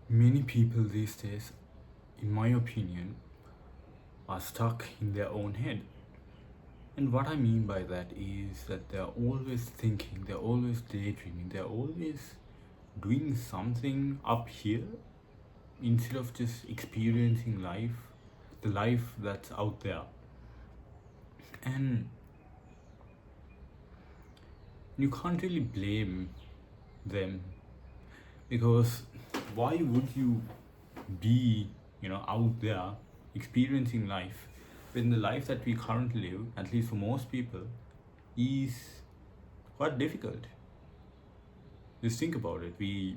Many people these days, in my opinion, are stuck in their own head. And what I mean by that is that they're always thinking, they're always daydreaming, they're always doing something up here instead of just experiencing life, the life that's out there. And you can't really blame them because why would you be, out there experiencing life when the life that we currently live, at least for most people, is quite difficult? Just think about it.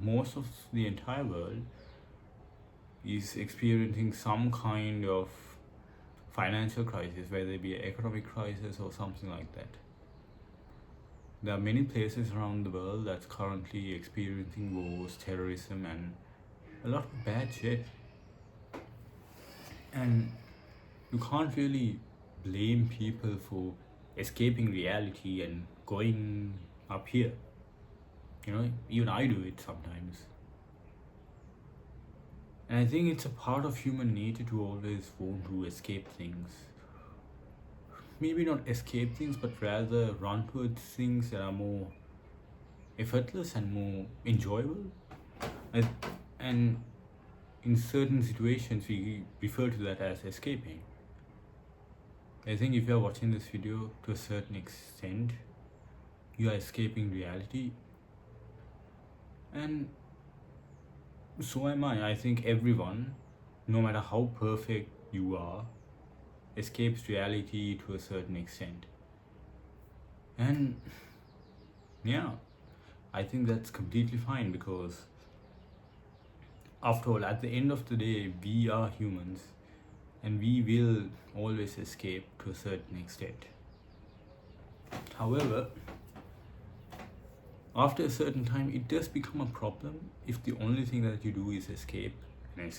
Most of the entire world is experiencing some kind of financial crisis, whether it be an economic crisis or something like that. There are many places around the world that's currently experiencing wars, terrorism, and a lot of bad shit. And you can't really blame people for escaping reality and going up here. Even I do it sometimes. And I think it's a part of human nature to always want to escape things. Maybe not escape things, but rather run towards things that are more effortless and more enjoyable. And and in certain situations, we refer to that as escaping. I think if you are watching this video to a certain extent, you are escaping reality. And so am I. I think everyone, no matter how perfect you are, escapes reality to a certain extent. And yeah, I think that's completely fine because, after all, at the end of the day, we are humans and we will always escape to a certain extent. However, after a certain time, it does become a problem if the only thing that you do is escape and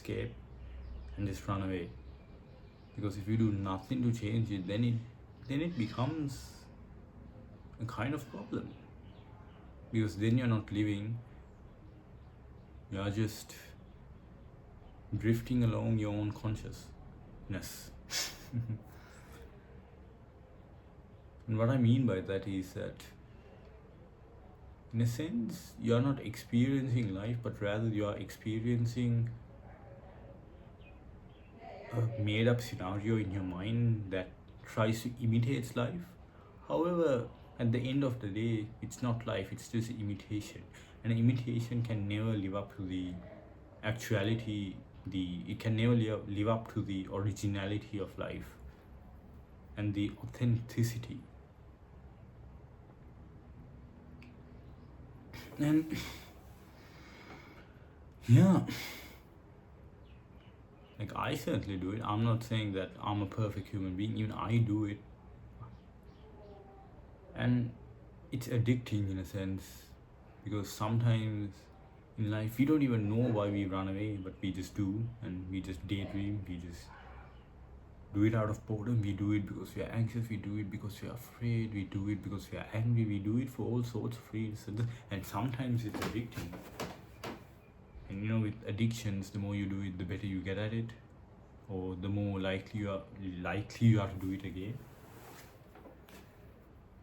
just run away. Because if you do nothing to change it, then it becomes a kind of problem. Because then you're not living, you're just drifting along your own consciousness. And what I mean by that is that, in a sense, you're not experiencing life, but rather you are experiencing a made up scenario in your mind that tries to imitate life. However, at the end of the day, it's not life, it's just imitation. And imitation can never live up to the actuality, it can never live up to the originality of life and the authenticity. And yeah, like, I certainly do it. I'm not saying that I'm a perfect human being, even I do it. And it's addicting in a sense because sometimes in life we don't even know why we run away, but we just do, and we just daydream, we just do it out of boredom, we do it because we are anxious, we do it because we are afraid, we do it because we are angry, we do it for all sorts of reasons, and sometimes it's addicting. And with addictions, the more you do it, the better you get at it, or the more likely you are to do it again.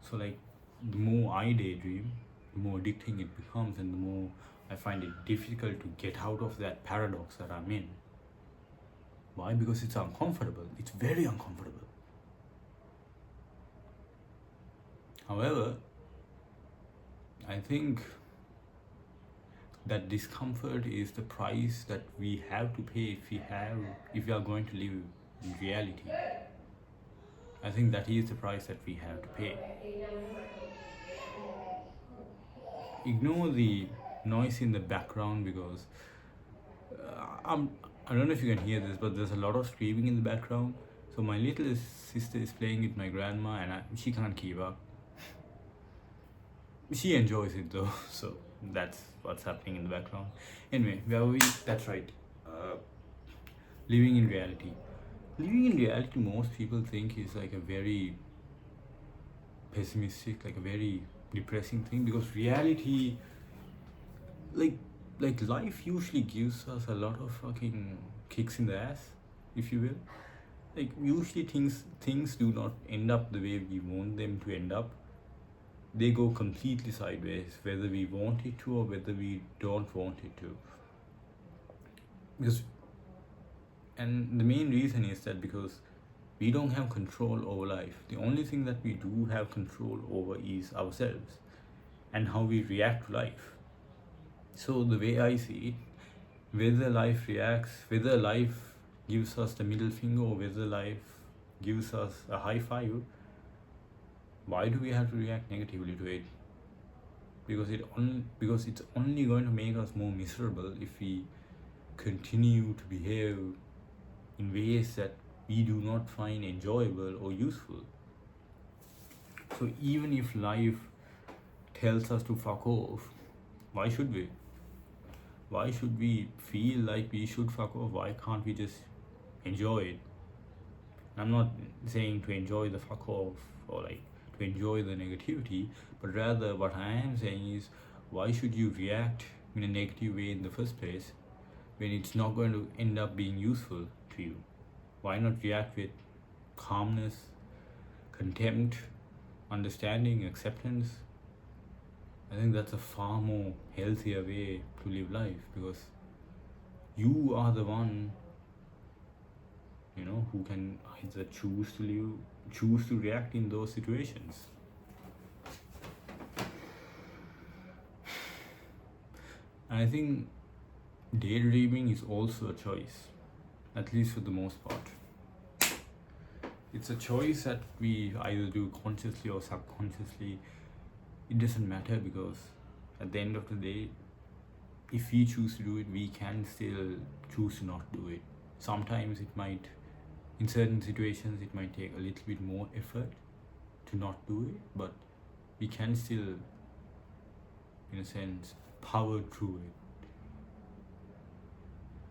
So, like, the more I daydream, the more addicting it becomes, and the more I find it difficult to get out of that paradox that I'm in. Why? Because it's uncomfortable. It's very uncomfortable. However, I think that discomfort is the price that we have to pay if we are going to live in reality. I think that is the price that we have to pay. Ignore the noise in the background because I don't know if you can hear this, but there's a lot of screaming in the background. So my little sister is playing with my grandma, and she can't keep up. She enjoys it though, so that's what's happening in the background. Anyway, where were we? That's right. Living in reality. Living in reality, most people think is like a very pessimistic, like a very depressing thing, because reality, like like life usually gives us a lot of fucking kicks in the ass, if you will. Like usually things do not end up the way we want them to end up. They go completely sideways, whether we want it to or whether we don't want it to. Because, and the main reason is that because we don't have control over life. The only thing that we do have control over is ourselves and how we react to life. So the way I see it, whether life reacts, whether life gives us the middle finger or whether life gives us a high five, why do we have to react negatively to it? Because it's only going to make us more miserable if we continue to behave in ways that we do not find enjoyable or useful. So even if life tells us to fuck off, why should we? Why should we feel like we should fuck off? Why can't we just enjoy it? I'm not saying to enjoy the fuck off or like to enjoy the negativity, but rather what I am saying is, why should you react in a negative way in the first place when it's not going to end up being useful to you? Why not react with calmness, contempt, understanding, acceptance? I think that's a far more healthier way to live life, because you are the one, who can either choose to react in those situations. And I think daydreaming is also a choice, at least for the most part. It's a choice that we either do consciously or subconsciously. It doesn't matter, because at the end of the day, if we choose to do it, we can still choose to not do it. Sometimes it might, in certain situations, it might take a little bit more effort to not do it, but we can still, in a sense, power through it.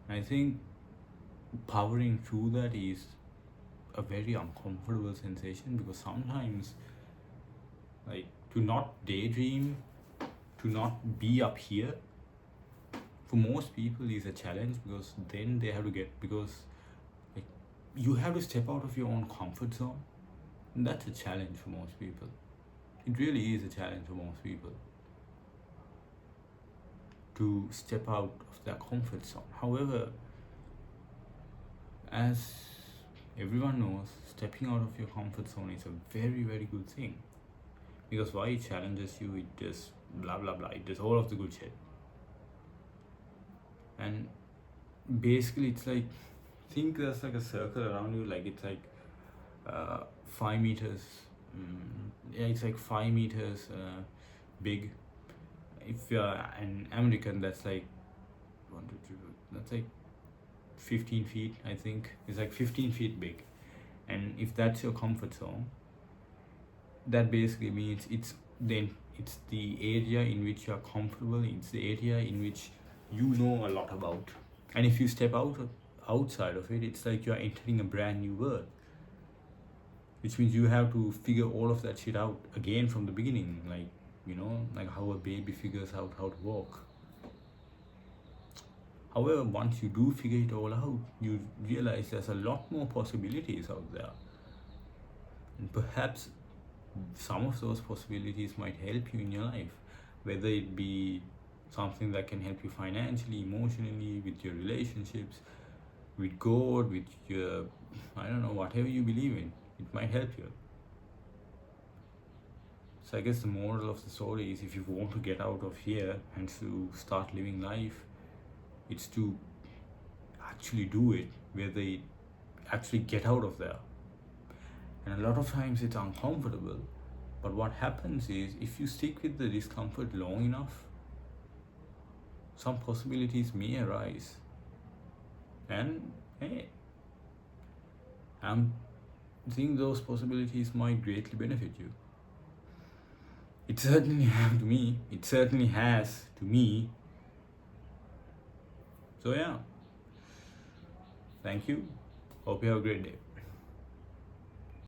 And I think powering through that is a very uncomfortable sensation, because sometimes, like, to not daydream, to not be up here, for most people is a challenge, because then they have to because like you have to step out of your own comfort zone, and that's a challenge for most people. It really is a challenge for most people to step out of their comfort zone. However, as everyone knows, stepping out of your comfort zone is a very, very good thing, because why it challenges you, it does blah blah blah, it does all of the good shit. And basically it's like, think there's like a circle around you, like it's like 5 meters, it's like 5 meters big. If you're an American, that's like 1, 2, 3, that's like 15 feet, I think. It's like 15 feet big. And if that's your comfort zone, that basically means it's the area in which you're comfortable, it's the area in which you know a lot about. And if you step outside of it, it's like you're entering a brand new world, which means you have to figure all of that shit out again from the beginning, like like how a baby figures out how to walk. However, once you do figure it all out, you realize there's a lot more possibilities out there, and perhaps some of those possibilities might help you in your life, whether it be something that can help you financially, emotionally, with your relationships, with God, with your, I don't know, whatever you believe in, it might help you. So I guess the moral of the story is, if you want to get out of here and to start living life, it's to actually do it, whether it actually get out of there. And a lot of times it's uncomfortable, but what happens is, if you stick with the discomfort long enough, some possibilities may arise. And hey, I'm think those possibilities might greatly benefit you. It certainly have to me. It certainly has to me. So yeah, thank you. Hope you have a great day.